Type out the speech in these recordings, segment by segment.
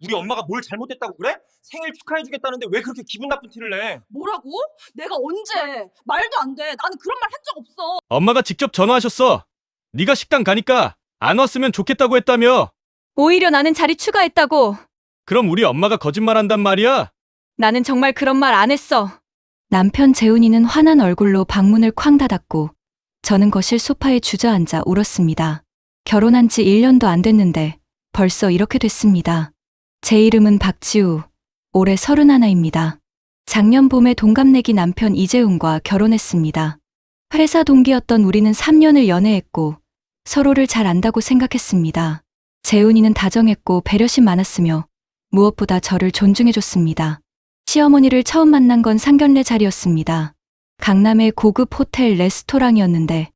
우리 엄마가 뭘 잘못했다고 그래? 생일 축하해주겠다는데 왜 그렇게 기분 나쁜 티를 내? 뭐라고? 내가 언제? 말도 안 돼. 나는 그런 말 한 적 없어. 엄마가 직접 전화하셨어. 네가 식당 가니까 안 왔으면 좋겠다고 했다며. 오히려 나는 자리 추가했다고. 그럼 우리 엄마가 거짓말한단 말이야? 나는 정말 그런 말 안 했어. 남편 재훈이는 화난 얼굴로 방문을 쾅 닫았고 저는 거실 소파에 주저앉아 울었습니다. 결혼한 지 1년도 안 됐는데 벌써 이렇게 됐습니다. 제 이름은 박지우. 올해 31입니다. 작년 봄에 동갑내기 남편 이재훈과 결혼했습니다. 회사 동기였던 우리는 3년을 연애했고 서로를 잘 안다고 생각했습니다. 재훈이는 다정했고 배려심 많았으며 무엇보다 저를 존중해줬습니다. 시어머니를 처음 만난 건 상견례 자리였습니다. 강남의 고급 호텔 레스토랑이었는데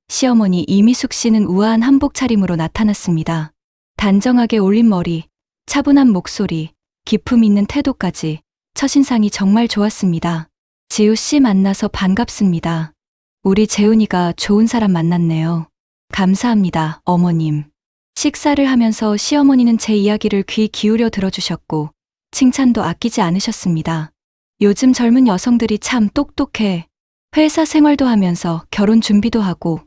시어머니 이미숙 씨는 우아한 한복 차림으로 나타났습니다. 단정하게 올린 머리, 차분한 목소리, 기품 있는 태도까지 첫인상이 정말 좋았습니다. 지우 씨 만나서 반갑습니다. 우리 재훈이가 좋은 사람 만났네요. 감사합니다, 어머님. 식사를 하면서 시어머니는 제 이야기를 귀 기울여 들어주셨고 칭찬도 아끼지 않으셨습니다. 요즘 젊은 여성들이 참 똑똑해. 회사 생활도 하면서 결혼 준비도 하고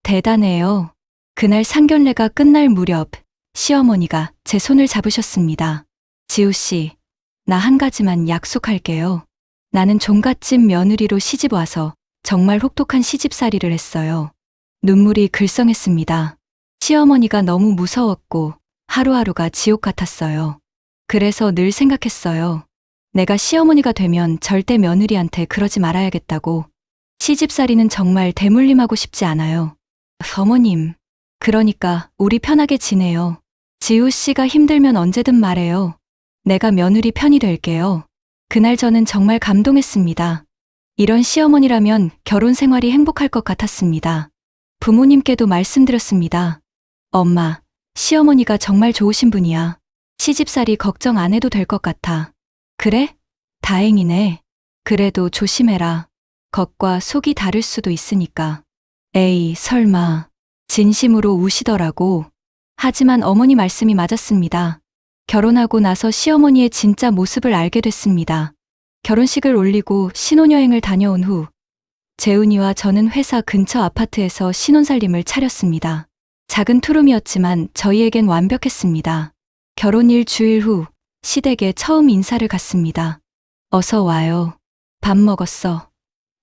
대단해요. 그날 상견례가 끝날 무렵 시어머니가 제 손을 잡으셨습니다. 지우 씨, 나 한 가지만 약속할게요. 나는 종갓집 며느리로 시집 와서 정말 혹독한 시집살이를 했어요. 눈물이 글썽했습니다. 시어머니가 너무 무서웠고 하루하루가 지옥 같았어요. 그래서 늘 생각했어요. 내가 시어머니가 되면 절대 며느리한테 그러지 말아야겠다고. 시집살이는 정말 대물림하고 싶지 않아요. 어머님, 그러니까 우리 편하게 지내요. 지우 씨가 힘들면 언제든 말해요. 내가 며느리 편이 될게요. 그날 저는 정말 감동했습니다. 이런 시어머니라면 결혼 생활이 행복할 것 같았습니다. 부모님께도 말씀드렸습니다. 엄마, 시어머니가 정말 좋으신 분이야. 시집살이 걱정 안 해도 될 것 같아. 그래? 다행이네. 그래도 조심해라. 겉과 속이 다를 수도 있으니까. 에이, 설마. 진심으로 우시더라고. 하지만 어머니 말씀이 맞았습니다. 결혼하고 나서 시어머니의 진짜 모습을 알게 됐습니다. 결혼식을 올리고 신혼여행을 다녀온 후 재훈이와 저는 회사 근처 아파트에서 신혼살림을 차렸습니다. 작은 투룸이었지만 저희에겐 완벽했습니다. 결혼 일주일 후 시댁에 처음 인사를 갔습니다. 어서 와요. 밥 먹었어?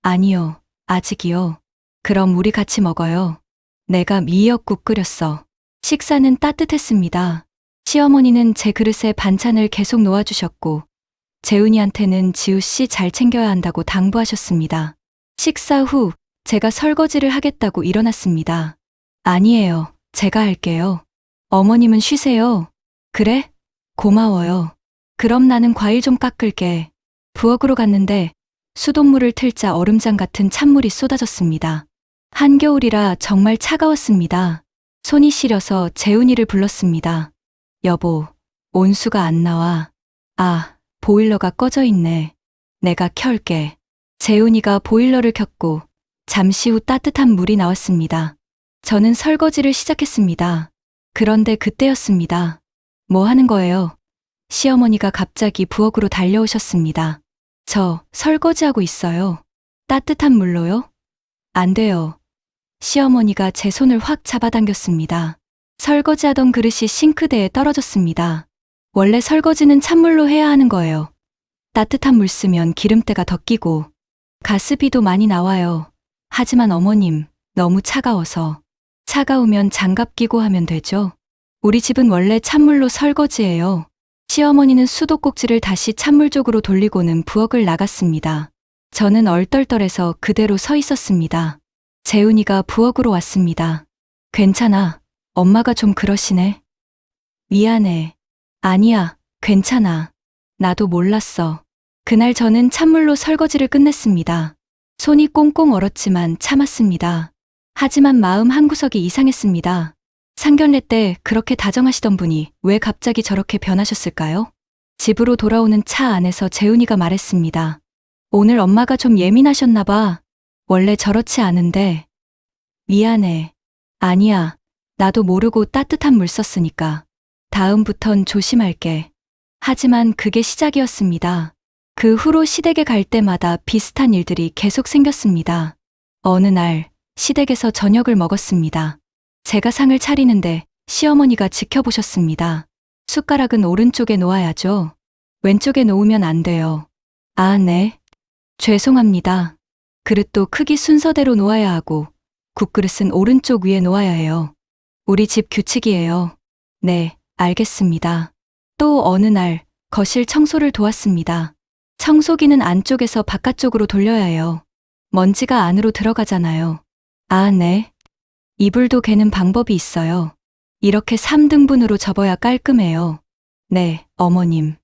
아니요, 아직이요. 그럼 우리 같이 먹어요. 내가 미역국 끓였어. 식사는 따뜻했습니다. 시어머니는 제 그릇에 반찬을 계속 놓아주셨고 재훈이한테는 지우 씨 잘 챙겨야 한다고 당부하셨습니다. 식사 후 제가 설거지를 하겠다고 일어났습니다. 아니에요. 제가 할게요. 어머님은 쉬세요. 그래? 고마워요. 그럼 나는 과일 좀 깎을게. 부엌으로 갔는데 수돗물을 틀자 얼음장 같은 찬물이 쏟아졌습니다. 한겨울이라 정말 차가웠습니다. 손이 시려서 재훈이를 불렀습니다. 여보, 온수가 안 나와. 아, 보일러가 꺼져 있네. 내가 켤게. 재훈이가 보일러를 켰고 잠시 후 따뜻한 물이 나왔습니다. 저는 설거지를 시작했습니다. 그런데 그때였습니다. 뭐 하는 거예요? 시어머니가 갑자기 부엌으로 달려오셨습니다. 저 설거지하고 있어요. 따뜻한 물로요? 안 돼요. 시어머니가 제 손을 확 잡아당겼습니다. 설거지하던 그릇이 싱크대에 떨어졌습니다. 원래 설거지는 찬물로 해야 하는 거예요. 따뜻한 물 쓰면 기름때가 더 끼고 가스비도 많이 나와요. 하지만 어머님, 너무 차가워서. 차가우면 장갑 끼고 하면 되죠. 우리 집은 원래 찬물로 설거지해요. 시어머니는 수도꼭지를 다시 찬물 쪽으로 돌리고는 부엌을 나갔습니다. 저는 얼떨떨해서 그대로 서 있었습니다. 재훈이가 부엌으로 왔습니다. 괜찮아. 엄마가 좀 그러시네. 미안해. 아니야, 괜찮아. 나도 몰랐어. 그날 저는 찬물로 설거지를 끝냈습니다. 손이 꽁꽁 얼었지만 참았습니다. 하지만 마음 한구석이 이상했습니다. 상견례 때 그렇게 다정하시던 분이 왜 갑자기 저렇게 변하셨을까요? 집으로 돌아오는 차 안에서 재훈이가 말했습니다. 오늘 엄마가 좀 예민하셨나 봐. 원래 저렇지 않은데. 미안해. 아니야. 나도 모르고 따뜻한 물 썼으니까. 다음부턴 조심할게. 하지만 그게 시작이었습니다. 그 후로 시댁에 갈 때마다 비슷한 일들이 계속 생겼습니다. 어느 날 시댁에서 저녁을 먹었습니다. 제가 상을 차리는데 시어머니가 지켜보셨습니다. 숟가락은 오른쪽에 놓아야죠. 왼쪽에 놓으면 안 돼요. 아, 네. 죄송합니다. 그릇도 크기 순서대로 놓아야 하고 국그릇은 오른쪽 위에 놓아야 해요. 우리 집 규칙이에요. 네, 알겠습니다. 또 어느 날 거실 청소를 도왔습니다. 청소기는 안쪽에서 바깥쪽으로 돌려야 해요. 먼지가 안으로 들어가잖아요. 아, 네. 이불도 개는 방법이 있어요. 이렇게 3등분으로 접어야 깔끔해요. 네, 어머님.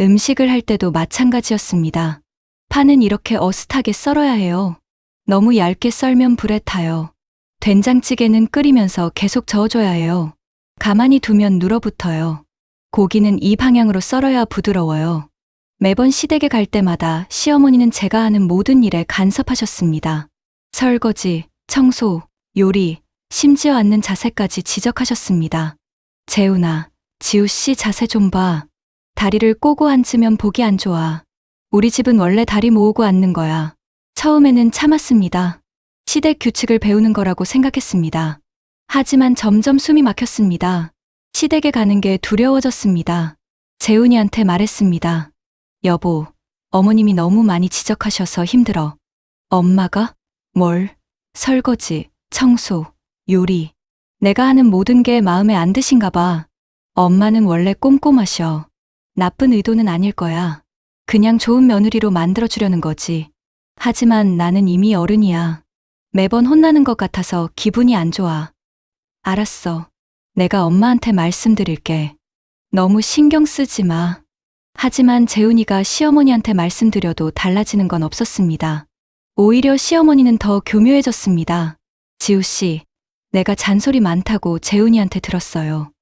음식을 할 때도 마찬가지였습니다. 파는 이렇게 어슷하게 썰어야 해요. 너무 얇게 썰면 불에 타요. 된장찌개는 끓이면서 계속 저어줘야 해요. 가만히 두면 눌어붙어요. 고기는 이 방향으로 썰어야 부드러워요. 매번 시댁에 갈 때마다 시어머니는 제가 하는 모든 일에 간섭하셨습니다. 설거지, 청소, 요리, 심지어 앉는 자세까지 지적하셨습니다. 재훈아, 지우씨 자세 좀 봐. 다리를 꼬고 앉으면 보기 안 좋아. 우리 집은 원래 다리 모으고 앉는 거야. 처음에는 참았습니다. 시댁 규칙을 배우는 거라고 생각했습니다. 하지만 점점 숨이 막혔습니다. 시댁에 가는 게 두려워졌습니다. 재훈이한테 말했습니다. 여보, 어머님이 너무 많이 지적하셔서 힘들어. 엄마가? 뭘? 설거지, 청소, 요리. 내가 하는 모든 게 마음에 안 드신가 봐. 엄마는 원래 꼼꼼하셔. 나쁜 의도는 아닐 거야. 그냥 좋은 며느리로 만들어주려는 거지. 하지만 나는 이미 어른이야. 매번 혼나는 것 같아서 기분이 안 좋아. 알았어. 내가 엄마한테 말씀드릴게. 너무 신경 쓰지 마. 하지만 재훈이가 시어머니한테 말씀드려도 달라지는 건 없었습니다. 오히려 시어머니는 더 교묘해졌습니다. 지우씨, 내가 잔소리 많다고 재훈이한테 들었어요.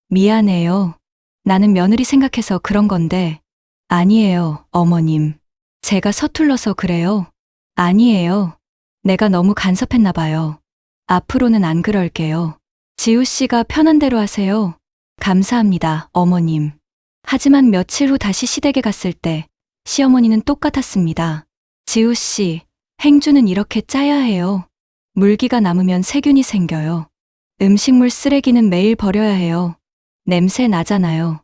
미안해요. 나는 며느리 생각해서 그런 건데. 아니에요, 어머님. 제가 서툴러서 그래요. 아니에요. 내가 너무 간섭했나 봐요. 앞으로는 안 그럴게요. 지우씨가 편한 대로 하세요. 감사합니다, 어머님. 하지만 며칠 후 다시 시댁에 갔을 때 시어머니는 똑같았습니다. 지우씨, 행주는 이렇게 짜야 해요. 물기가 남으면 세균이 생겨요. 음식물 쓰레기는 매일 버려야 해요. 냄새 나잖아요.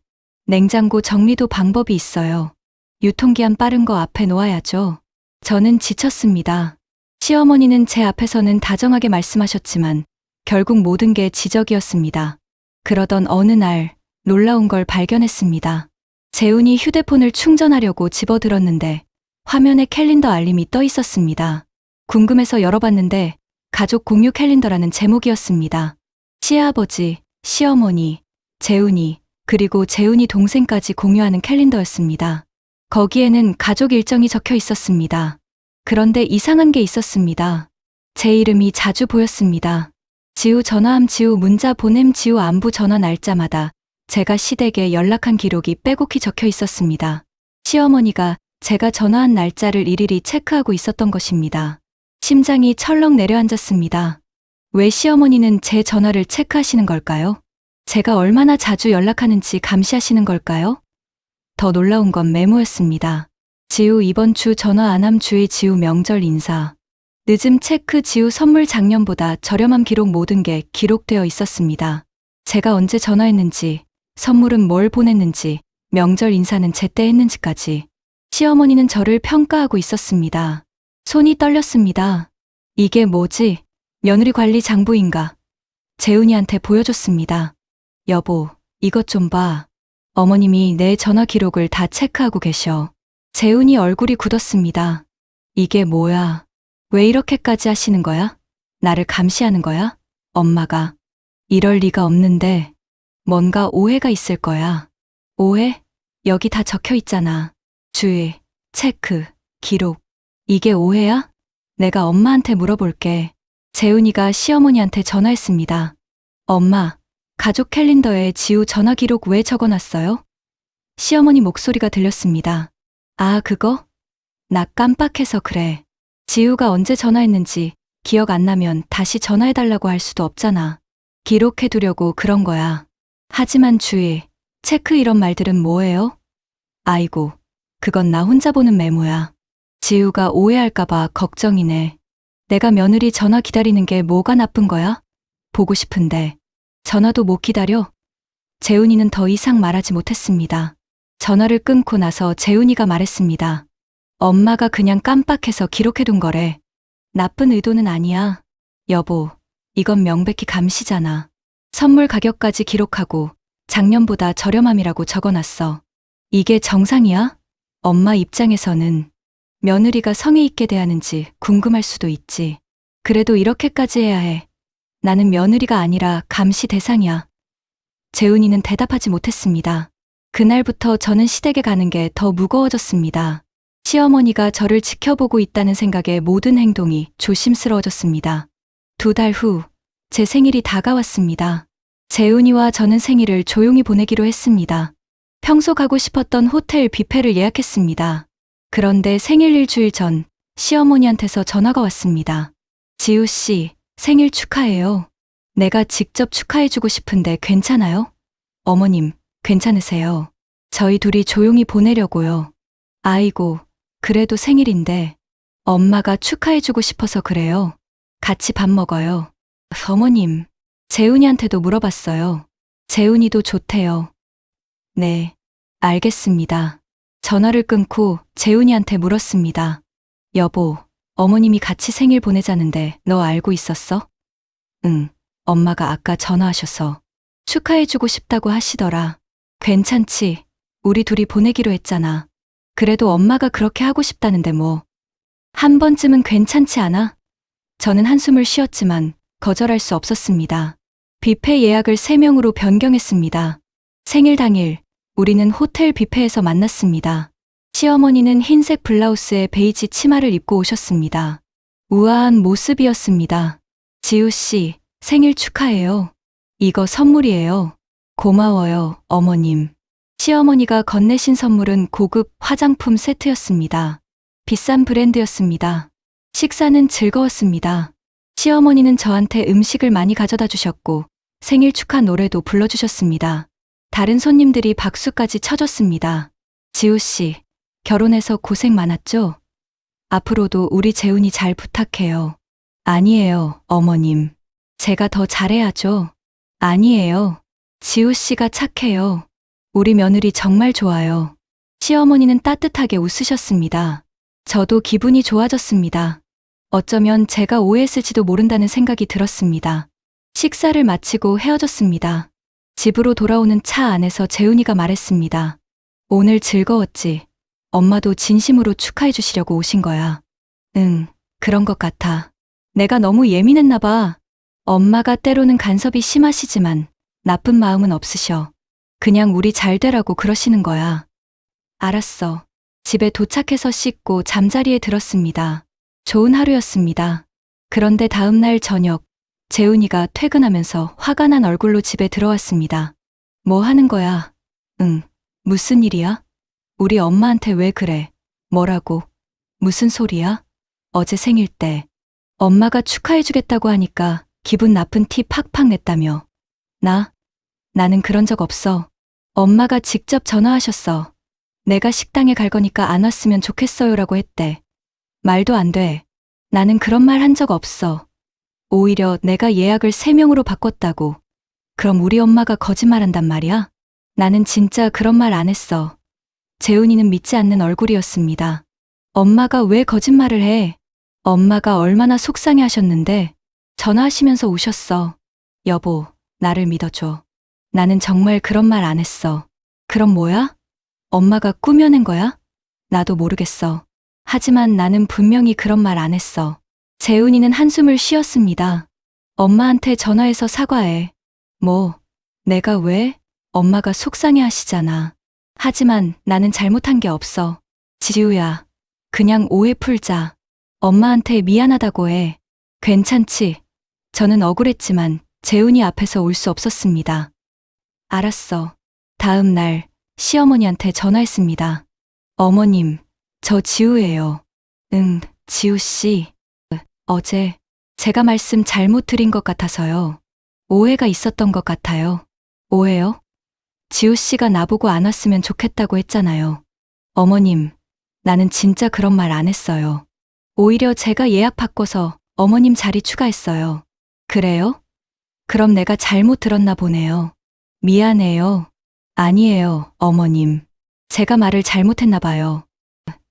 냉장고 정리도 방법이 있어요. 유통기한 빠른 거 앞에 놓아야죠. 저는 지쳤습니다. 시어머니는 제 앞에서는 다정하게 말씀하셨지만 결국 모든 게 지적이었습니다. 그러던 어느 날 놀라운 걸 발견했습니다. 재훈이 휴대폰을 충전하려고 집어들었는데 화면에 캘린더 알림이 떠 있었습니다. 궁금해서 열어봤는데 가족 공유 캘린더라는 제목이었습니다. 시아버지, 시어머니, 재훈이, 그리고 재훈이 동생까지 공유하는 캘린더였습니다. 거기에는 가족 일정이 적혀 있었습니다. 그런데 이상한 게 있었습니다. 제 이름이 자주 보였습니다. 지우 전화함, 지우 문자 보냄, 지우 안부 전화 날짜마다 제가 시댁에 연락한 기록이 빼곡히 적혀 있었습니다. 시어머니가 제가 전화한 날짜를 일일이 체크하고 있었던 것입니다. 심장이 철렁 내려앉았습니다. 왜 시어머니는 제 전화를 체크하시는 걸까요? 제가 얼마나 자주 연락하는지 감시하시는 걸까요? 더 놀라운 건 메모였습니다. 지우 이번 주 전화 안함, 주의 지우 명절 인사. 늦음 체크, 지우 선물 작년보다 저렴함, 기록. 모든 게 기록되어 있었습니다. 제가 언제 전화했는지, 선물은 뭘 보냈는지, 명절 인사는 제때 했는지까지. 시어머니는 저를 평가하고 있었습니다. 손이 떨렸습니다. 이게 뭐지? 며느리 관리 장부인가? 재훈이한테 보여줬습니다. 여보, 이것 좀 봐. 어머님이 내 전화 기록을 다 체크하고 계셔. 재훈이 얼굴이 굳었습니다. 이게 뭐야? 왜 이렇게까지 하시는 거야? 나를 감시하는 거야? 엄마가. 이럴 리가 없는데. 뭔가 오해가 있을 거야. 오해? 여기 다 적혀 있잖아. 주의, 체크, 기록. 이게 오해야? 내가 엄마한테 물어볼게. 재훈이가 시어머니한테 전화했습니다. 엄마, 가족 캘린더에 지우 전화 기록 왜 적어놨어요? 시어머니 목소리가 들렸습니다. 아, 그거? 나 깜빡해서 그래. 지우가 언제 전화했는지 기억 안 나면 다시 전화해달라고 할 수도 없잖아. 기록해두려고 그런 거야. 하지만 주의, 체크 이런 말들은 뭐예요? 아이고, 그건 나 혼자 보는 메모야. 지우가 오해할까봐 걱정이네. 내가 며느리 전화 기다리는 게 뭐가 나쁜 거야? 보고 싶은데. 전화도 못 기다려? 재훈이는 더 이상 말하지 못했습니다. 전화를 끊고 나서 재훈이가 말했습니다. 엄마가 그냥 깜빡해서 기록해둔 거래. 나쁜 의도는 아니야. 여보, 이건 명백히 감시잖아. 선물 가격까지 기록하고 작년보다 저렴함이라고 적어놨어. 이게 정상이야? 엄마 입장에서는 며느리가 성의 있게 대하는지 궁금할 수도 있지. 그래도 이렇게까지 해야 해. 나는 며느리가 아니라 감시 대상이야. 재훈이는 대답하지 못했습니다. 그날부터 저는 시댁에 가는 게 더 무거워졌습니다. 시어머니가 저를 지켜보고 있다는 생각에 모든 행동이 조심스러워졌습니다. 2달 후, 제 생일이 다가왔습니다. 재훈이와 저는 생일을 조용히 보내기로 했습니다. 평소 가고 싶었던 호텔 뷔페를 예약했습니다. 그런데 생일 일주일 전 시어머니한테서 전화가 왔습니다. 지우 씨, 생일 축하해요. 내가 직접 축하해주고 싶은데 괜찮아요? 어머님, 괜찮으세요? 저희 둘이 조용히 보내려고요. 아이고, 그래도 생일인데 엄마가 축하해주고 싶어서 그래요. 같이 밥 먹어요. 어머님, 재훈이한테도 물어봤어요. 재훈이도 좋대요. 네, 알겠습니다. 전화를 끊고 재훈이한테 물었습니다. 여보, 어머님이 같이 생일 보내자는데 너 알고 있었어? 응, 엄마가 아까 전화하셔서 축하해주고 싶다고 하시더라. 괜찮지, 우리 둘이 보내기로 했잖아. 그래도 엄마가 그렇게 하고 싶다는데 뭐. 한 번쯤은 괜찮지 않아? 저는 한숨을 쉬었지만 거절할 수 없었습니다. 뷔페 예약을 3명으로 변경했습니다. 생일 당일, 우리는 호텔 뷔페에서 만났습니다. 시어머니는 흰색 블라우스에 베이지 치마를 입고 오셨습니다. 우아한 모습이었습니다. 지우 씨, 생일 축하해요. 이거 선물이에요. 고마워요, 어머님. 시어머니가 건네신 선물은 고급 화장품 세트였습니다. 비싼 브랜드였습니다. 식사는 즐거웠습니다. 시어머니는 저한테 음식을 많이 가져다 주셨고 생일 축하 노래도 불러주셨습니다. 다른 손님들이 박수까지 쳐줬습니다. 지우 씨, 결혼해서 고생 많았죠? 앞으로도 우리 재훈이 잘 부탁해요. 아니에요, 어머님. 제가 더 잘해야죠. 아니에요. 지우 씨가 착해요. 우리 며느리 정말 좋아요. 시어머니는 따뜻하게 웃으셨습니다. 저도 기분이 좋아졌습니다. 어쩌면 제가 오해했을지도 모른다는 생각이 들었습니다. 식사를 마치고 헤어졌습니다. 집으로 돌아오는 차 안에서 재훈이가 말했습니다. 오늘 즐거웠지? 엄마도 진심으로 축하해 주시려고 오신 거야. 응, 그런 것 같아. 내가 너무 예민했나 봐. 엄마가 때로는 간섭이 심하시지만 나쁜 마음은 없으셔. 그냥 우리 잘 되라고 그러시는 거야. 알았어. 집에 도착해서 씻고 잠자리에 들었습니다. 좋은 하루였습니다. 그런데 다음 날 저녁, 재훈이가 퇴근하면서 화가 난 얼굴로 집에 들어왔습니다. 뭐 하는 거야? 응, 무슨 일이야? 우리 엄마한테 왜 그래? 뭐라고? 무슨 소리야? 어제 생일 때 엄마가 축하해주겠다고 하니까 기분 나쁜 티 팍팍 냈다며. 나는 그런 적 없어. 엄마가 직접 전화하셨어. 내가 식당에 갈 거니까 안 왔으면 좋겠어요라고 했대. 말도 안 돼. 나는 그런 말 한 적 없어. 오히려 내가 예약을 3명으로 바꿨다고. 그럼 우리 엄마가 거짓말한단 말이야? 나는 진짜 그런 말 안 했어. 재훈이는 믿지 않는 얼굴이었습니다. 엄마가 왜 거짓말을 해? 엄마가 얼마나 속상해 하셨는데 전화하시면서 우셨어. 여보, 나를 믿어줘. 나는 정말 그런 말 안 했어. 그럼 뭐야? 엄마가 꾸며낸 거야? 나도 모르겠어. 하지만 나는 분명히 그런 말 안 했어. 재훈이는 한숨을 쉬었습니다. 엄마한테 전화해서 사과해. 뭐, 내가 왜? 엄마가 속상해 하시잖아. 하지만 나는 잘못한 게 없어. 지우야, 그냥 오해 풀자. 엄마한테 미안하다고 해. 괜찮지? 저는 억울했지만 재훈이 앞에서 울 수 없었습니다. 알았어. 다음 날 시어머니한테 전화했습니다. 어머님, 저 지우예요. 응, 지우 씨. 어제 제가 말씀 잘못 드린 것 같아서요. 오해가 있었던 것 같아요. 오해요? 지우 씨가 나보고 안 왔으면 좋겠다고 했잖아요. 어머님, 나는 진짜 그런 말 안 했어요. 오히려 제가 예약 바꿔서 어머님 자리 추가했어요. 그래요? 그럼 내가 잘못 들었나 보네요. 미안해요. 아니에요, 어머님. 제가 말을 잘못했나 봐요.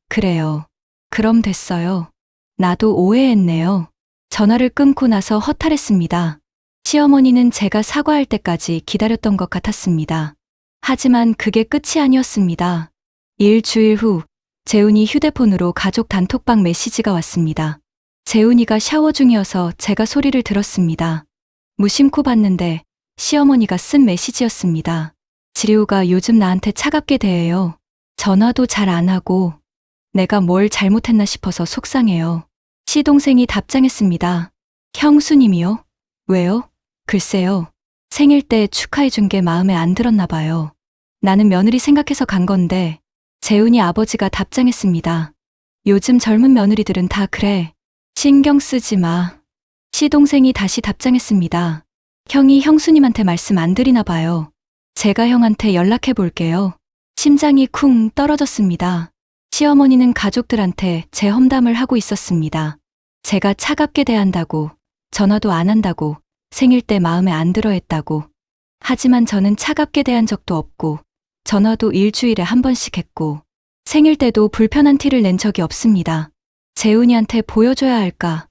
그래요. 그럼 됐어요. 나도 오해했네요. 전화를 끊고 나서 허탈했습니다. 시어머니는 제가 사과할 때까지 기다렸던 것 같았습니다. 하지만 그게 끝이 아니었습니다. 일주일 후, 재훈이 휴대폰으로 가족 단톡방 메시지가 왔습니다. 재훈이가 샤워 중이어서 제가 소리를 들었습니다. 무심코 봤는데 시어머니가 쓴 메시지였습니다. 지리우가 요즘 나한테 차갑게 대해요. 전화도 잘 안 하고 내가 뭘 잘못했나 싶어서 속상해요. 시동생이 답장했습니다. 형수님이요? 왜요? 글쎄요. 생일 때 축하해준 게 마음에 안 들었나 봐요. 나는 며느리 생각해서 간 건데 재훈이 아버지가 답장했습니다. 요즘 젊은 며느리들은 다 그래. 신경 쓰지 마. 시동생이 다시 답장했습니다. 형이 형수님한테 말씀 안 드리나 봐요. 제가 형한테 연락해 볼게요. 심장이 쿵 떨어졌습니다. 시어머니는 가족들한테 제 험담을 하고 있었습니다. 제가 차갑게 대한다고, 전화도 안 한다고, 생일 때 마음에 안 들어 했다고. 하지만 저는 차갑게 대한 적도 없고, 전화도 일주일에 한 번씩 했고, 생일 때도 불편한 티를 낸 적이 없습니다. 재훈이한테 보여줘야 할까?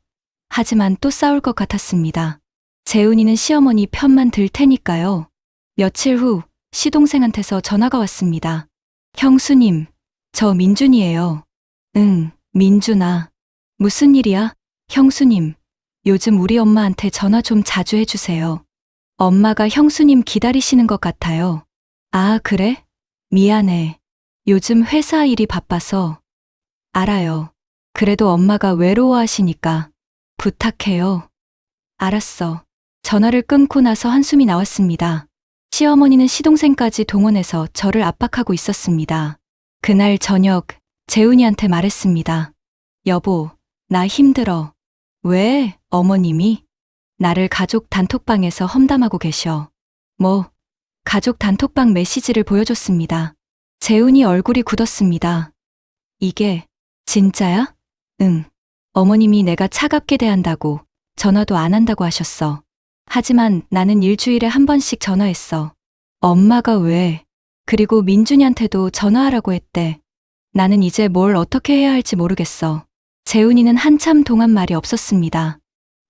하지만 또 싸울 것 같았습니다. 재훈이는 시어머니 편만 들 테니까요. 며칠 후 시동생한테서 전화가 왔습니다. 형수님, 저 민준이에요. 응, 민준아. 무슨 일이야? 형수님, 요즘 우리 엄마한테 전화 좀 자주 해주세요. 엄마가 형수님 기다리시는 것 같아요. 아, 그래? 미안해. 요즘 회사 일이 바빠서. 알아요. 그래도 엄마가 외로워하시니까 부탁해요. 알았어. 전화를 끊고 나서 한숨이 나왔습니다. 시어머니는 시동생까지 동원해서 저를 압박하고 있었습니다. 그날 저녁 재훈이한테 말했습니다. 여보, 나 힘들어. 왜, 어머님이? 나를 가족 단톡방에서 험담하고 계셔. 뭐, 가족 단톡방 메시지를 보여줬습니다. 재훈이 얼굴이 굳었습니다. 이게 진짜야? 응. 어머님이 내가 차갑게 대한다고, 전화도 안 한다고 하셨어. 하지만 나는 일주일에 한 번씩 전화했어. 엄마가 왜? 그리고 민준이한테도 전화하라고 했대. 나는 이제 뭘 어떻게 해야 할지 모르겠어. 재훈이는 한참 동안 말이 없었습니다.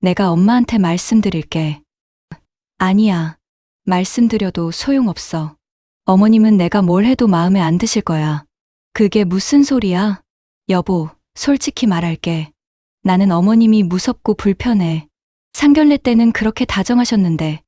내가 엄마한테 말씀드릴게. 아니야. 말씀드려도 소용없어. 어머님은 내가 뭘 해도 마음에 안 드실 거야. 그게 무슨 소리야? 여보, 솔직히 말할게. 나는 어머님이 무섭고 불편해. 상견례 때는 그렇게 다정하셨는데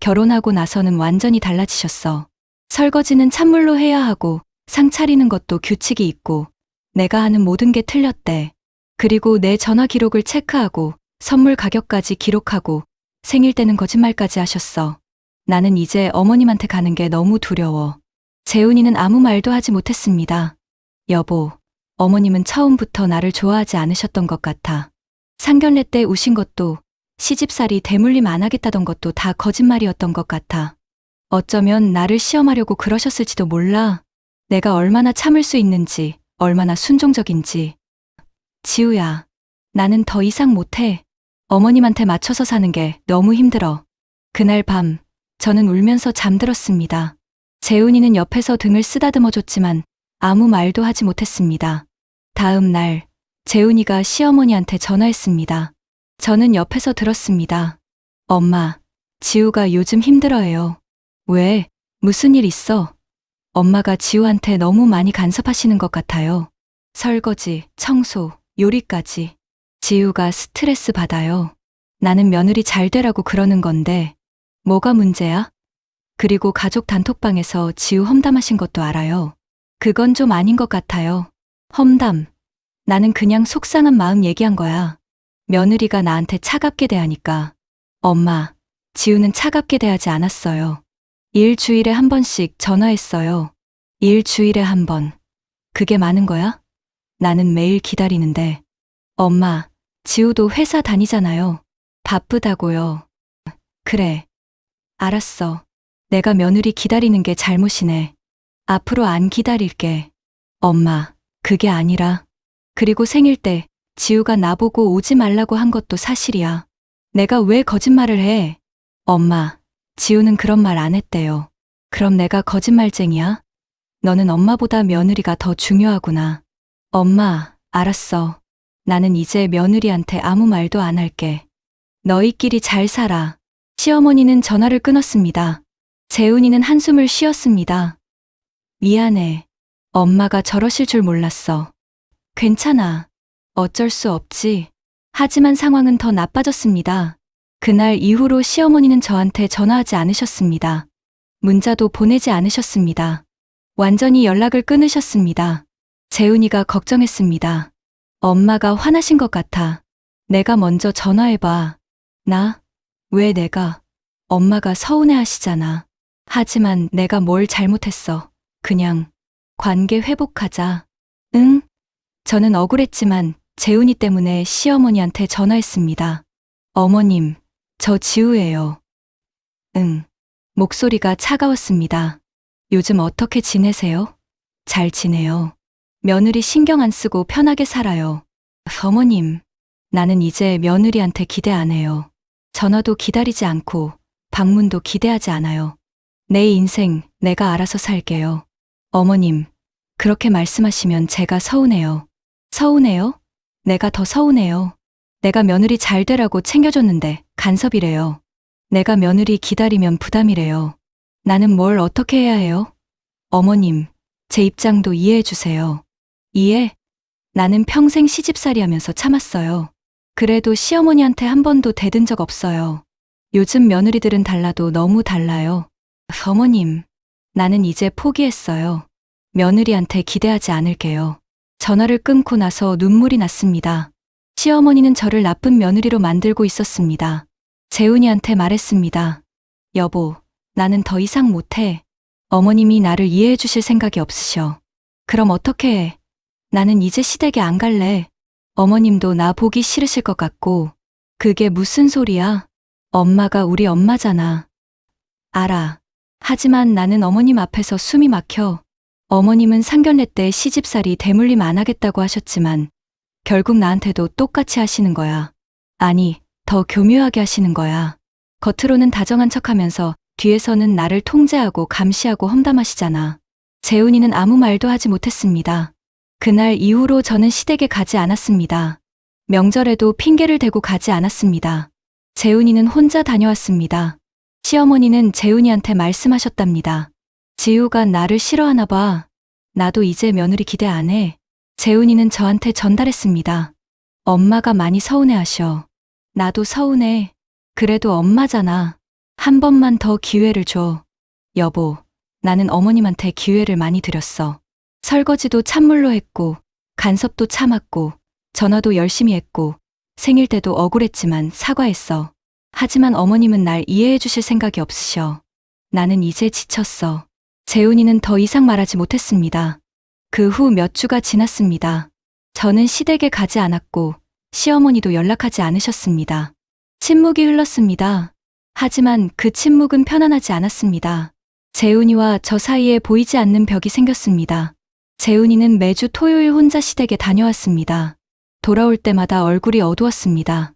결혼하고 나서는 완전히 달라지셨어. 설거지는 찬물로 해야 하고 상 차리는 것도 규칙이 있고 내가 하는 모든 게 틀렸대. 그리고 내 전화 기록을 체크하고 선물 가격까지 기록하고 생일 때는 거짓말까지 하셨어. 나는 이제 어머님한테 가는 게 너무 두려워. 재훈이는 아무 말도 하지 못했습니다. 여보, 어머님은 처음부터 나를 좋아하지 않으셨던 것 같아. 상견례 때 우신 것도 시집살이 대물림 안 하겠다던 것도 다 거짓말이었던 것 같아. 어쩌면 나를 시험하려고 그러셨을지도 몰라. 내가 얼마나 참을 수 있는지, 얼마나 순종적인지. 지우야, 나는 더 이상 못해. 어머님한테 맞춰서 사는 게 너무 힘들어. 그날 밤, 저는 울면서 잠들었습니다. 재훈이는 옆에서 등을 쓰다듬어줬지만 아무 말도 하지 못했습니다. 다음 날, 재훈이가 시어머니한테 전화했습니다. 저는 옆에서 들었습니다. 엄마, 지우가 요즘 힘들어해요. 왜? 무슨 일 있어? 엄마가 지우한테 너무 많이 간섭하시는 것 같아요. 설거지, 청소, 요리까지. 지우가 스트레스 받아요. 나는 며느리 잘 되라고 그러는 건데 뭐가 문제야? 그리고 가족 단톡방에서 지우 험담하신 것도 알아요. 그건 좀 아닌 것 같아요. 험담. 나는 그냥 속상한 마음 얘기한 거야. 며느리가 나한테 차갑게 대하니까. 엄마, 지우는 차갑게 대하지 않았어요. 일주일에 한 번씩 전화했어요. 일주일에 한 번. 그게 많은 거야? 나는 매일 기다리는데. 엄마, 지우도 회사 다니잖아요. 바쁘다고요. 그래. 알았어. 내가 며느리 기다리는 게 잘못이네. 앞으로 안 기다릴게. 엄마, 그게 아니라. 그리고 생일 때 지우가 나보고 오지 말라고 한 것도 사실이야. 내가 왜 거짓말을 해? 엄마, 지우는 그런 말 안 했대요. 그럼 내가 거짓말쟁이야? 너는 엄마보다 며느리가 더 중요하구나. 엄마, 알았어. 나는 이제 며느리한테 아무 말도 안 할게. 너희끼리 잘 살아. 시어머니는 전화를 끊었습니다. 재훈이는 한숨을 쉬었습니다. 미안해. 엄마가 저러실 줄 몰랐어. 괜찮아. 어쩔 수 없지. 하지만 상황은 더 나빠졌습니다. 그날 이후로 시어머니는 저한테 전화하지 않으셨습니다. 문자도 보내지 않으셨습니다. 완전히 연락을 끊으셨습니다. 재훈이가 걱정했습니다. 엄마가 화나신 것 같아. 내가 먼저 전화해봐. 왜 내가? 엄마가 서운해 하시잖아. 하지만 내가 뭘 잘못했어. 그냥 관계 회복하자. 응? 저는 억울했지만 재훈이 때문에 시어머니한테 전화했습니다. 어머님, 저 지우예요. 응. 목소리가 차가웠습니다. 요즘 어떻게 지내세요? 잘 지내요. 며느리 신경 안 쓰고 편하게 살아요. 어머님, 나는 이제 며느리한테 기대 안 해요. 전화도 기다리지 않고 방문도 기대하지 않아요. 내 인생 내가 알아서 살게요. 어머님, 그렇게 말씀하시면 제가 서운해요. 서운해요? 내가 더 서운해요. 내가 며느리 잘 되라고 챙겨줬는데 간섭이래요. 내가 며느리 기다리면 부담이래요. 나는 뭘 어떻게 해야 해요? 어머님, 제 입장도 이해해 주세요. 이해? 나는 평생 시집살이 하면서 참았어요. 그래도 시어머니한테 한 번도 대든 적 없어요. 요즘 며느리들은 달라도 너무 달라요. 어머님, 나는 이제 포기했어요. 며느리한테 기대하지 않을게요. 전화를 끊고 나서 눈물이 났습니다. 시어머니는 저를 나쁜 며느리로 만들고 있었습니다. 재훈이한테 말했습니다. 여보, 나는 더 이상 못해. 어머님이 나를 이해해 주실 생각이 없으셔. 그럼 어떻게 해? 나는 이제 시댁에 안 갈래. 어머님도 나 보기 싫으실 것 같고. 그게 무슨 소리야? 엄마가 우리 엄마잖아. 알아. 하지만 나는 어머님 앞에서 숨이 막혀. 어머님은 상견례 때 시집살이 대물림 안 하겠다고 하셨지만 결국 나한테도 똑같이 하시는 거야. 아니, 더 교묘하게 하시는 거야. 겉으로는 다정한 척하면서 뒤에서는 나를 통제하고 감시하고 험담하시잖아. 재훈이는 아무 말도 하지 못했습니다. 그날 이후로 저는 시댁에 가지 않았습니다. 명절에도 핑계를 대고 가지 않았습니다. 재훈이는 혼자 다녀왔습니다. 시어머니는 재훈이한테 말씀하셨답니다. 지우가 나를 싫어하나 봐. 나도 이제 며느리 기대 안 해. 재훈이는 저한테 전달했습니다. 엄마가 많이 서운해하셔. 나도 서운해. 그래도 엄마잖아. 한 번만 더 기회를 줘. 여보, 나는 어머님한테 기회를 많이 드렸어. 설거지도 찬물로 했고, 간섭도 참았고, 전화도 열심히 했고, 생일 때도 억울했지만 사과했어. 하지만 어머님은 날 이해해 주실 생각이 없으셔. 나는 이제 지쳤어. 재훈이는 더 이상 말하지 못했습니다. 그 후 몇 주가 지났습니다. 저는 시댁에 가지 않았고, 시어머니도 연락하지 않으셨습니다. 침묵이 흘렀습니다. 하지만 그 침묵은 편안하지 않았습니다. 재훈이와 저 사이에 보이지 않는 벽이 생겼습니다. 재훈이는 매주 토요일 혼자 시댁에 다녀왔습니다. 돌아올 때마다 얼굴이 어두웠습니다.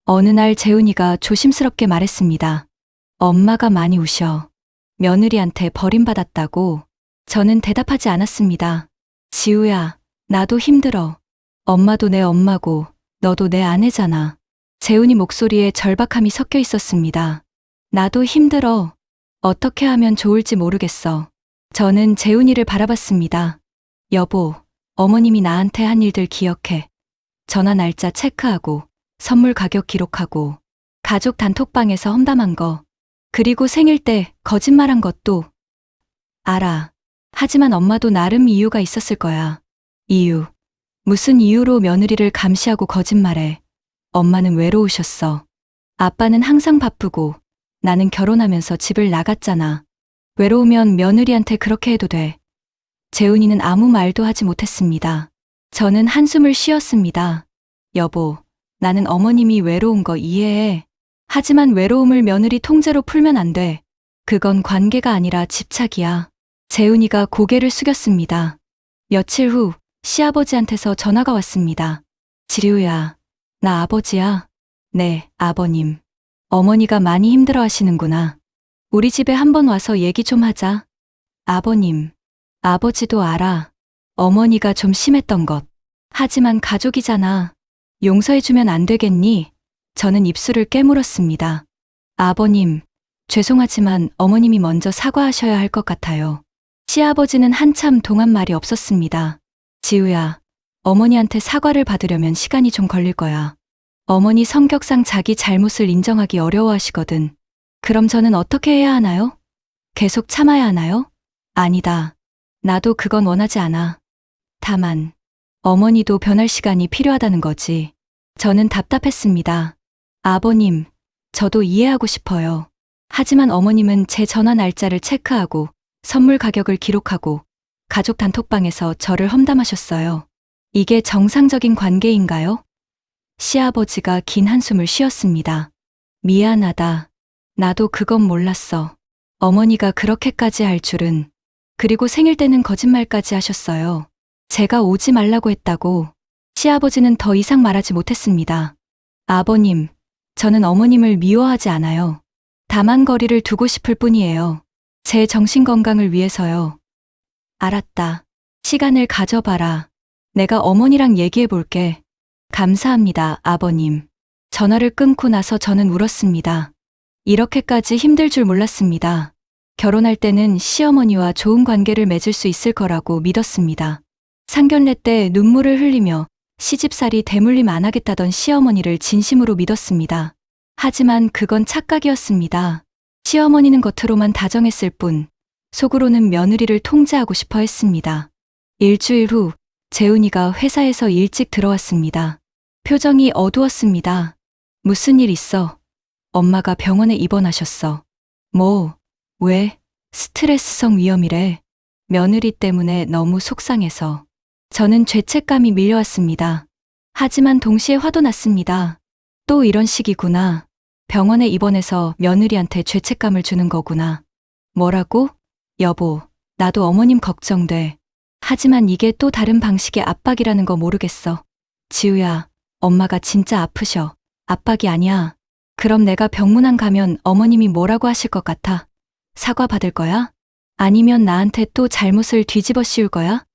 어느 날 재훈이가 조심스럽게 말했습니다. 엄마가 많이 우셔. 며느리한테 버림받았다고. 저는 대답하지 않았습니다. 지우야, 나도 힘들어. 엄마도 내 엄마고 너도 내 아내잖아. 재훈이 목소리에 절박함이 섞여 있었습니다. 나도 힘들어. 어떻게 하면 좋을지 모르겠어. 저는 재훈이를 바라봤습니다. 여보, 어머님이 나한테 한 일들 기억해. 전화 날짜 체크하고, 선물 가격 기록하고, 가족 단톡방에서 험담한 거, 그리고 생일 때 거짓말한 것도 알아. 하지만 엄마도 나름 이유가 있었을 거야. 이유. 무슨 이유로 며느리를 감시하고 거짓말해. 엄마는 외로우셨어. 아빠는 항상 바쁘고 나는 결혼하면서 집을 나갔잖아. 외로우면 며느리한테 그렇게 해도 돼. 재훈이는 아무 말도 하지 못했습니다. 저는 한숨을 쉬었습니다. 여보, 나는 어머님이 외로운 거 이해해. 하지만 외로움을 며느리 통제로 풀면 안 돼. 그건 관계가 아니라 집착이야. 재훈이가 고개를 숙였습니다. 며칠 후 시아버지한테서 전화가 왔습니다. 지리우야, 나 아버지야. 네, 아버님. 어머니가 많이 힘들어 하시는구나. 우리 집에 한번 와서 얘기 좀 하자. 아버님, 아버지도 알아. 어머니가 좀 심했던 것. 하지만 가족이잖아. 용서해주면 안 되겠니? 저는 입술을 깨물었습니다. 아버님, 죄송하지만 어머님이 먼저 사과하셔야 할 것 같아요. 시아버지는 한참 동안 말이 없었습니다. 지우야, 어머니한테 사과를 받으려면 시간이 좀 걸릴 거야. 어머니 성격상 자기 잘못을 인정하기 어려워하시거든. 그럼 저는 어떻게 해야 하나요? 계속 참아야 하나요? 아니다. 나도 그건 원하지 않아. 다만, 어머니도 변할 시간이 필요하다는 거지. 저는 답답했습니다. 아버님, 저도 이해하고 싶어요. 하지만 어머님은 제 전화 날짜를 체크하고 선물 가격을 기록하고 가족 단톡방에서 저를 험담하셨어요. 이게 정상적인 관계인가요? 시아버지가 긴 한숨을 쉬었습니다. 미안하다. 나도 그건 몰랐어. 어머니가 그렇게까지 할 줄은. 그리고 생일 때는 거짓말까지 하셨어요. 제가 오지 말라고 했다고. 시아버지는 더 이상 말하지 못했습니다. 아버님, 저는 어머님을 미워하지 않아요. 다만 거리를 두고 싶을 뿐이에요. 제 정신 건강을 위해서요. 알았다. 시간을 가져봐라. 내가 어머니랑 얘기해 볼게. 감사합니다, 아버님. 전화를 끊고 나서 저는 울었습니다. 이렇게까지 힘들 줄 몰랐습니다. 결혼할 때는 시어머니와 좋은 관계를 맺을 수 있을 거라고 믿었습니다. 상견례 때 눈물을 흘리며 시집살이 대물림 안 하겠다던 시어머니를 진심으로 믿었습니다. 하지만 그건 착각이었습니다. 시어머니는 겉으로만 다정했을 뿐 속으로는 며느리를 통제하고 싶어 했습니다. 일주일 후 재훈이가 회사에서 일찍 들어왔습니다. 표정이 어두웠습니다. 무슨 일 있어? 엄마가 병원에 입원하셨어. 뭐, 왜? 스트레스성 위염이래. 며느리 때문에 너무 속상해서. 저는 죄책감이 밀려왔습니다. 하지만 동시에 화도 났습니다. 또 이런 식이구나. 병원에 입원해서 며느리한테 죄책감을 주는 거구나. 뭐라고? 여보, 나도 어머님 걱정돼. 하지만 이게 또 다른 방식의 압박이라는 거 모르겠어. 지우야, 엄마가 진짜 아프셔. 압박이 아니야. 그럼 내가 병문안 가면 어머님이 뭐라고 하실 것 같아? 사과 받을 거야? 아니면 나한테 또 잘못을 뒤집어 씌울 거야?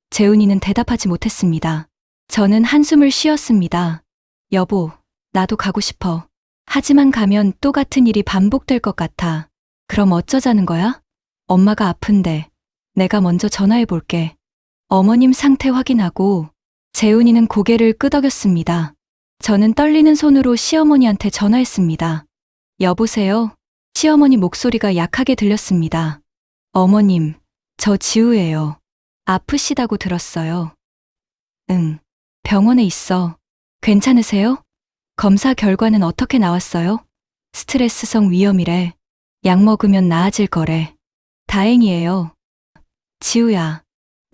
재훈이는 대답하지 못했습니다. 저는 한숨을 쉬었습니다. 여보, 나도 가고 싶어. 하지만 가면 또 같은 일이 반복될 것 같아. 그럼 어쩌자는 거야? 엄마가 아픈데 내가 먼저 전화해 볼게. 어머님 상태 확인하고. 재훈이는 고개를 끄덕였습니다. 저는 떨리는 손으로 시어머니한테 전화했습니다. 여보세요? 시어머니 목소리가 약하게 들렸습니다. 어머님, 저 지우예요. 아프시다고 들었어요. 응, 병원에 있어. 괜찮으세요? 검사 결과는 어떻게 나왔어요? 스트레스성 위염이래. 약 먹으면 나아질 거래. 다행이에요. 지우야.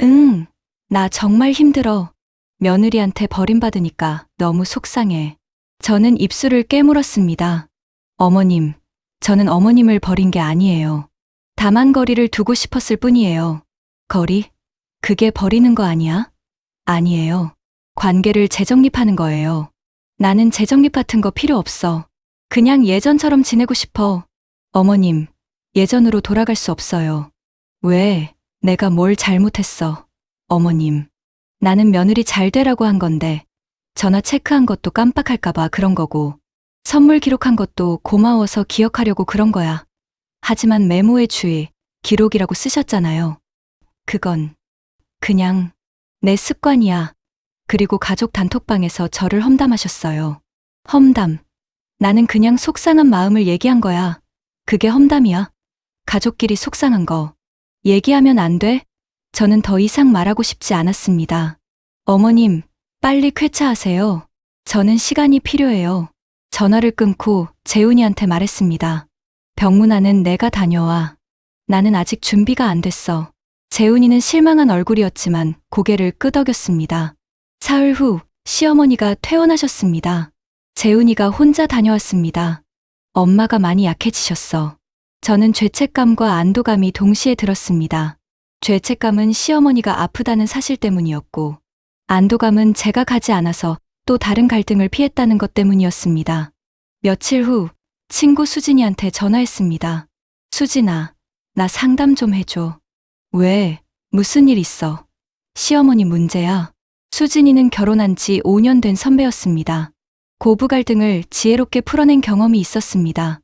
응, 나 정말 힘들어. 며느리한테 버림받으니까 너무 속상해. 저는 입술을 깨물었습니다. 어머님, 저는 어머님을 버린 게 아니에요. 다만 거리를 두고 싶었을 뿐이에요. 거리? 그게 버리는 거 아니야? 아니에요. 관계를 재정립하는 거예요. 나는 재정립 같은 거 필요 없어. 그냥 예전처럼 지내고 싶어. 어머님, 예전으로 돌아갈 수 없어요. 왜? 내가 뭘 잘못했어? 어머님, 나는 며느리 잘 되라고 한 건데 전화 체크한 것도 깜빡할까봐 그런 거고 선물 기록한 것도 고마워서 기억하려고 그런 거야. 하지만 메모에 주의, 기록이라고 쓰셨잖아요. 그건 그냥 내 습관이야. 그리고 가족 단톡방에서 저를 험담하셨어요. 험담. 나는 그냥 속상한 마음을 얘기한 거야. 그게 험담이야. 가족끼리 속상한 거. 얘기하면 안 돼? 저는 더 이상 말하고 싶지 않았습니다. 어머님, 빨리 쾌차하세요. 저는 시간이 필요해요. 전화를 끊고 재훈이한테 말했습니다. 병문안은 내가 다녀와. 나는 아직 준비가 안 됐어. 재훈이는 실망한 얼굴이었지만 고개를 끄덕였습니다. 사흘 후 시어머니가 퇴원하셨습니다. 재훈이가 혼자 다녀왔습니다. 엄마가 많이 약해지셨어. 저는 죄책감과 안도감이 동시에 들었습니다. 죄책감은 시어머니가 아프다는 사실 때문이었고, 안도감은 제가 가지 않아서 또 다른 갈등을 피했다는 것 때문이었습니다. 며칠 후 친구 수진이한테 전화했습니다. 수진아, 나 상담 좀 해줘. 왜? 무슨 일 있어? 시어머니 문제야. 수진이는 결혼한 지 5년 된 선배였습니다. 고부 갈등을 지혜롭게 풀어낸 경험이 있었습니다.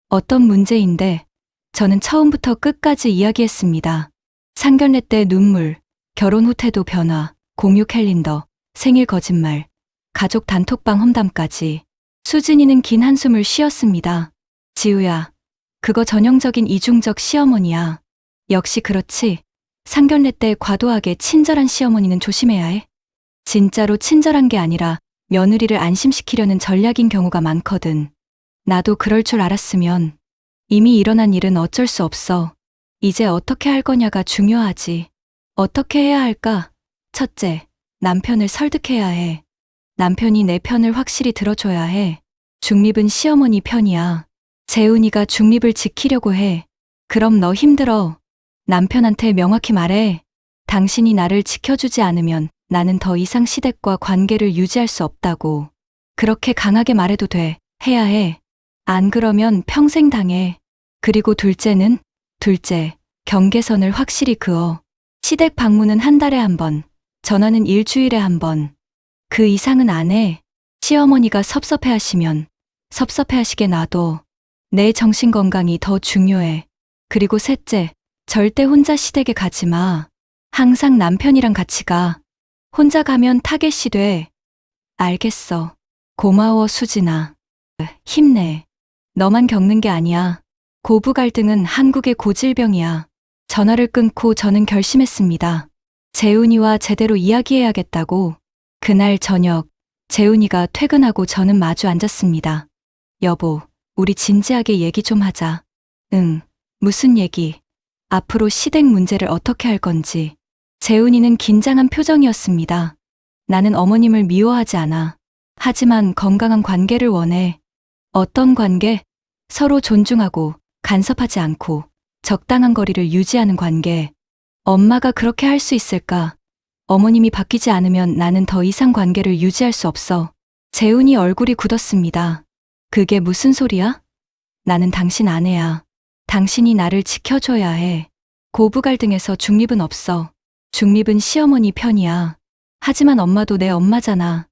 어떤 문제인데 저는 처음부터 끝까지 이야기했습니다. 상견례 때 눈물, 결혼 후 태도 변화, 공유 캘린더, 생일 거짓말, 가족 단톡방 험담까지. 수진이는 긴 한숨을 쉬었습니다. 지우야, 그거 전형적인 이중적 시어머니야. 역시 그렇지. 상견례 때 과도하게 친절한 시어머니는 조심해야 해. 진짜로 친절한 게 아니라 며느리를 안심시키려는 전략인 경우가 많거든. 나도 그럴 줄 알았으면. 이미 일어난 일은 어쩔 수 없어. 이제 어떻게 할 거냐가 중요하지. 어떻게 해야 할까? 첫째, 남편을 설득해야 해. 남편이 내 편을 확실히 들어줘야 해. 중립은 시어머니 편이야. 재훈이가 중립을 지키려고 해. 그럼 너 힘들어. 남편한테 명확히 말해. 당신이 나를 지켜주지 않으면 나는 더 이상 시댁과 관계를 유지할 수 없다고. 그렇게 강하게 말해도 돼. 해야 해. 안 그러면 평생 당해. 그리고 둘째는? 둘째, 경계선을 확실히 그어. 시댁 방문은 한 달에 한 번, 전화는 일주일에 한 번. 그 이상은 안 해. 시어머니가 섭섭해하시면 섭섭해하시게 놔둬. 내 정신 건강이 더 중요해. 그리고 셋째, 절대 혼자 시댁에 가지 마. 항상 남편이랑 같이 가. 혼자 가면 타겟이 돼. 알겠어. 고마워, 수진아. 힘내. 너만 겪는 게 아니야. 고부 갈등은 한국의 고질병이야. 전화를 끊고 저는 결심했습니다. 재훈이와 제대로 이야기해야겠다고. 그날 저녁, 재훈이가 퇴근하고 저는 마주 앉았습니다. 여보, 우리 진지하게 얘기 좀 하자. 응, 무슨 얘기? 앞으로 시댁 문제를 어떻게 할 건지. 재훈이는 긴장한 표정이었습니다. 나는 어머님을 미워하지 않아. 하지만 건강한 관계를 원해. 어떤 관계? 서로 존중하고 간섭하지 않고 적당한 거리를 유지하는 관계. 엄마가 그렇게 할 수 있을까? 어머님이 바뀌지 않으면 나는 더 이상 관계를 유지할 수 없어. 재훈이 얼굴이 굳었습니다. 그게 무슨 소리야? 나는 당신 아내야. 당신이 나를 지켜줘야 해. 고부 갈등에서 중립은 없어. 중립은 시어머니 편이야. 하지만 엄마도 내 엄마잖아.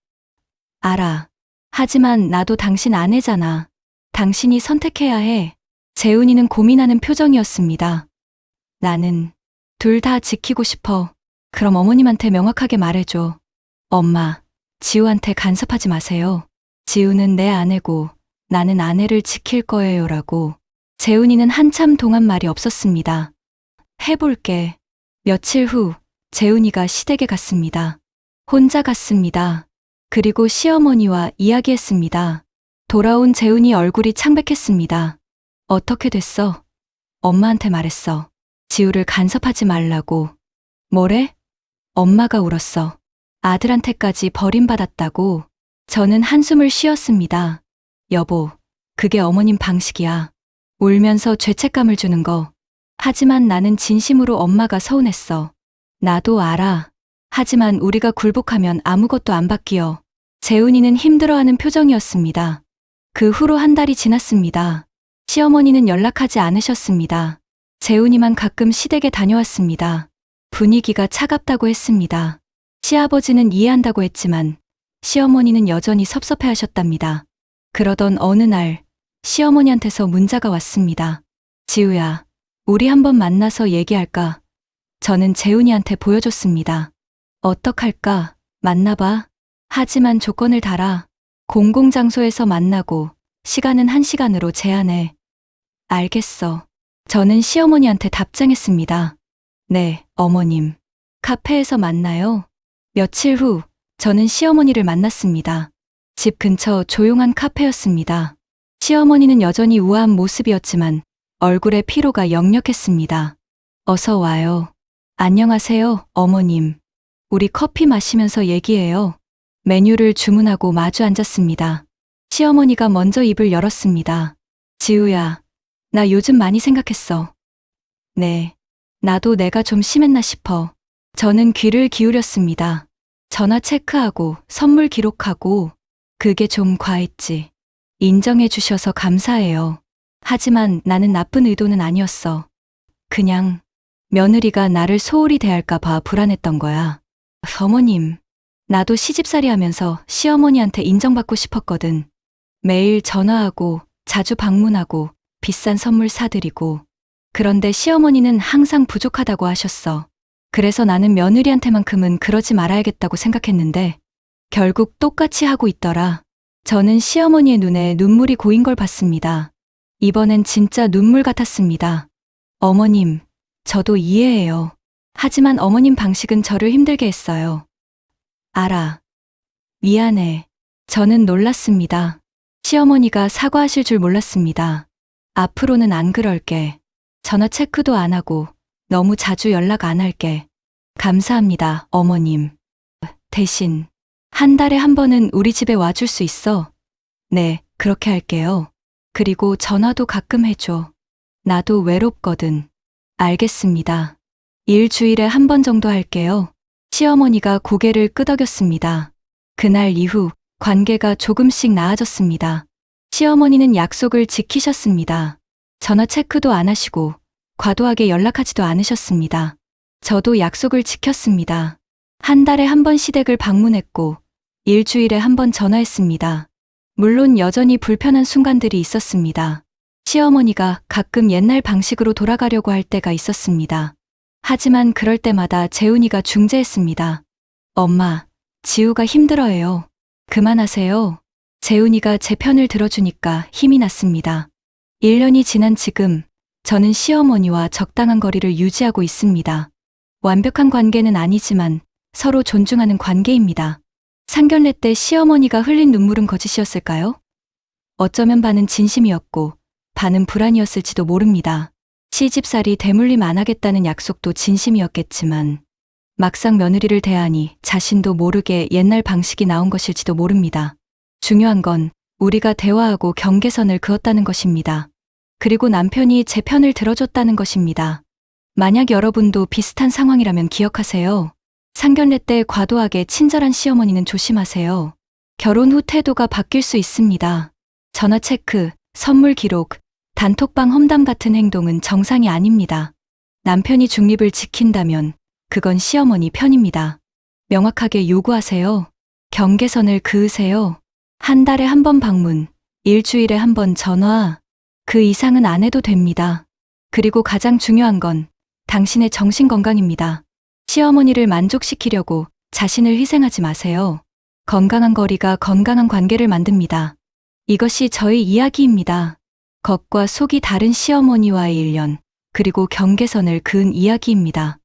알아. 하지만 나도 당신 아내잖아. 당신이 선택해야 해. 재훈이는 고민하는 표정이었습니다. 나는 둘 다 지키고 싶어. 그럼 어머님한테 명확하게 말해줘. 엄마, 지우한테 간섭하지 마세요. 지우는 내 아내고 나는 아내를 지킬 거예요라고. 재훈이는 한참 동안 말이 없었습니다. 해볼게. 며칠 후 재훈이가 시댁에 갔습니다. 혼자 갔습니다. 그리고 시어머니와 이야기했습니다. 돌아온 재훈이 얼굴이 창백했습니다. 어떻게 됐어? 엄마한테 말했어. 지우를 간섭하지 말라고. 뭐래? 엄마가 울었어. 아들한테까지 버림받았다고. 저는 한숨을 쉬었습니다. 여보, 그게 어머님 방식이야. 울면서 죄책감을 주는 거. 하지만 나는 진심으로 엄마가 서운했어. 나도 알아. 하지만 우리가 굴복하면 아무것도 안 바뀌어. 재훈이는 힘들어하는 표정이었습니다. 그 후로 한 달이 지났습니다. 시어머니는 연락하지 않으셨습니다. 재훈이만 가끔 시댁에 다녀왔습니다. 분위기가 차갑다고 했습니다. 시아버지는 이해한다고 했지만 시어머니는 여전히 섭섭해하셨답니다. 그러던 어느 날 시어머니한테서 문자가 왔습니다. 지우야, 우리 한번 만나서 얘기할까? 저는 재훈이한테 보여줬습니다. 어떡할까? 만나봐. 하지만 조건을 달아. 공공장소에서 만나고 시간은 1시간으로 제한해. 알겠어. 저는 시어머니한테 답장했습니다. 네, 어머님. 카페에서 만나요. 며칠 후 저는 시어머니를 만났습니다. 집 근처 조용한 카페였습니다. 시어머니는 여전히 우아한 모습이었지만 얼굴에 피로가 역력했습니다. 어서 와요. 안녕하세요, 어머님. 우리 커피 마시면서 얘기해요. 메뉴를 주문하고 마주 앉았습니다. 시어머니가 먼저 입을 열었습니다. 지우야, 나 요즘 많이 생각했어. 네. 나도 내가 좀 심했나 싶어. 저는 귀를 기울였습니다. 전화 체크하고 선물 기록하고 그게 좀 과했지. 인정해 주셔서 감사해요. 하지만 나는 나쁜 의도는 아니었어. 그냥 며느리가 나를 소홀히 대할까봐 불안했던 거야. 어머님, 나도 시집살이 하면서 시어머니한테 인정받고 싶었거든. 매일 전화하고 자주 방문하고 비싼 선물 사드리고. 그런데 시어머니는 항상 부족하다고 하셨어. 그래서 나는 며느리한테만큼은 그러지 말아야겠다고 생각했는데 결국 똑같이 하고 있더라. 저는 시어머니의 눈에 눈물이 고인 걸 봤습니다. 이번엔 진짜 눈물 같았습니다. 어머님, 저도 이해해요. 하지만 어머님 방식은 저를 힘들게 했어요. 알아. 미안해. 저는 놀랐습니다. 시어머니가 사과하실 줄 몰랐습니다. 앞으로는 안 그럴게. 전화 체크도 안 하고 너무 자주 연락 안 할게. 감사합니다, 어머님. 대신 한 달에 한 번은 우리 집에 와줄 수 있어? 네, 그렇게 할게요. 그리고 전화도 가끔 해줘. 나도 외롭거든. 알겠습니다. 일주일에 한 번 정도 할게요. 시어머니가 고개를 끄덕였습니다. 그날 이후 관계가 조금씩 나아졌습니다. 시어머니는 약속을 지키셨습니다. 전화 체크도 안 하시고 과도하게 연락하지도 않으셨습니다. 저도 약속을 지켰습니다. 한 달에 한 번 시댁을 방문했고 일주일에 한 번 전화했습니다. 물론 여전히 불편한 순간들이 있었습니다. 시어머니가 가끔 옛날 방식으로 돌아가려고 할 때가 있었습니다. 하지만 그럴 때마다 재훈이가 중재했습니다. 엄마, 지우가 힘들어해요. 그만하세요. 재훈이가 제 편을 들어주니까 힘이 났습니다. 1년이 지난 지금 저는 시어머니와 적당한 거리를 유지하고 있습니다. 완벽한 관계는 아니지만 서로 존중하는 관계입니다. 상견례 때 시어머니가 흘린 눈물은 거짓이었을까요? 어쩌면 반은 진심이었고 반은 불안이었을지도 모릅니다. 시집살이 대물림 안 하겠다는 약속도 진심이었겠지만 막상 며느리를 대하니 자신도 모르게 옛날 방식이 나온 것일지도 모릅니다. 중요한 건 우리가 대화하고 경계선을 그었다는 것입니다. 그리고 남편이 제 편을 들어줬다는 것입니다. 만약 여러분도 비슷한 상황이라면 기억하세요. 상견례 때 과도하게 친절한 시어머니는 조심하세요. 결혼 후 태도가 바뀔 수 있습니다. 전화 체크, 선물 기록, 단톡방 험담 같은 행동은 정상이 아닙니다. 남편이 중립을 지킨다면 그건 시어머니 편입니다. 명확하게 요구하세요. 경계선을 그으세요. 한 달에 한 번 방문, 일주일에 한 번 전화, 그 이상은 안 해도 됩니다. 그리고 가장 중요한 건 당신의 정신 건강입니다. 시어머니를 만족시키려고 자신을 희생하지 마세요. 건강한 거리가 건강한 관계를 만듭니다. 이것이 저의 이야기입니다. 겉과 속이 다른 시어머니와의 1년, 그리고 경계선을 그은 이야기입니다.